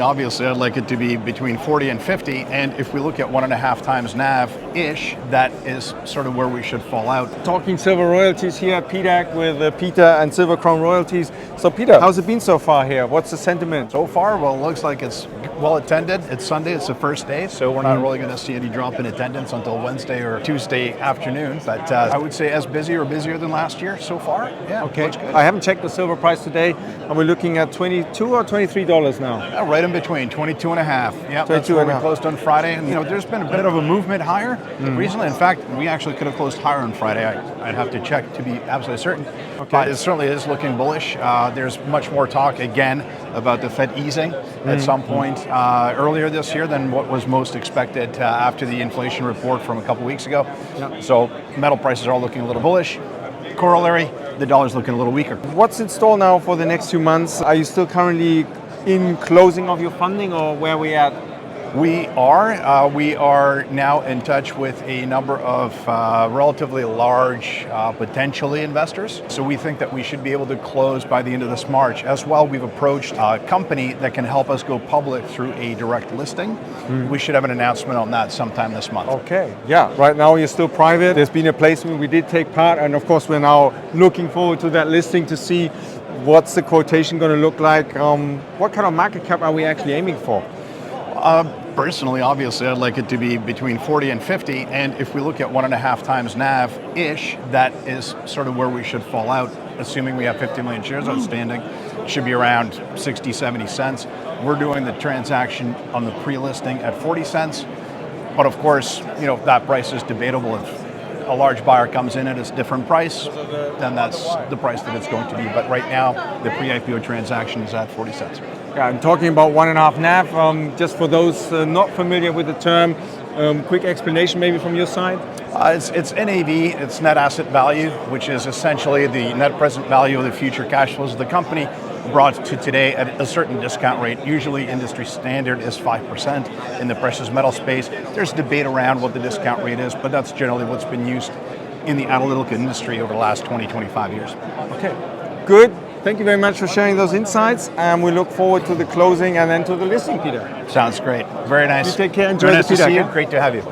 Obviously, I'd like it to be between 40 and 50, and if we look at 1.5 times NAV-ish, that is sort of where we should fall out. Talking Silver Royalties here at PDAC with Peter and Silver Crown Royalties. So Peter, how's it been so far here? What's the sentiment? So far, well, it looks like it's well attended. It's Sunday, it's the first day, so we're not really going to see any drop in attendance until Wednesday or Tuesday afternoon. But I would say as busy or busier than last year so far. Yeah, okay. Looks good. I haven't checked the silver price today, and we're looking at $22 or $23 now. Right in between, 22 and a half. Yeah, 22 that's where and a we half. closed on Friday. And there's been a bit of a movement higher recently. In fact, we actually could have closed higher on Friday. I'd have to check to be absolutely certain. Okay. But it certainly is looking bullish. There's much more talk again about the Fed easing at some point earlier this year than what was most expected after the inflation report from a couple weeks ago. Yeah. So metal prices are looking a little bullish. Corollary, the dollar's looking a little weaker. What's in store now for the next 2 months? Are you still currently in closing of your funding, or where are we at? We are now in touch with a number of relatively large potentially investors. So we think that we should be able to close by the end of this March. As well, we've approached a company that can help us go public through a direct listing. We should have an announcement on that sometime this month. Okay, yeah, right now you're still private. There's been a placement, we did take part, and of course we're now looking forward to that listing to see what's the quotation going to look like. What kind of market cap are we actually aiming for? Personally, obviously, I'd like it to be between 40 and 50, and if we look at 1.5 times NAV-ish, that is sort of where we should fall out, assuming we have 50 million shares outstanding. It should be around 60, 70 cents. We're doing the transaction on the pre-listing at 40 cents, but of course, that price is debatable. If a large buyer comes in at a different price, then that's the price that it's going to be. But right now, the pre-IPO transaction is at 40 cents. Yeah, I'm talking about 1.5 NAV. Just for those not familiar with the term, quick explanation maybe from your side? It's NAV, it's net asset value, which is essentially the net present value of the future cash flows of the company brought to today at a certain discount rate. Usually industry standard is 5% in the precious metal space. There's debate around what the discount rate is, but that's generally what's been used in the analytical industry over the last 20, 25 years. Okay, good. Thank you very much for sharing those insights, and we look forward to the closing and then to the listing, Peter. Sounds great. Very nice. You take care. Enjoy Very the nice to PDAC, see you. yeah? Great to have you.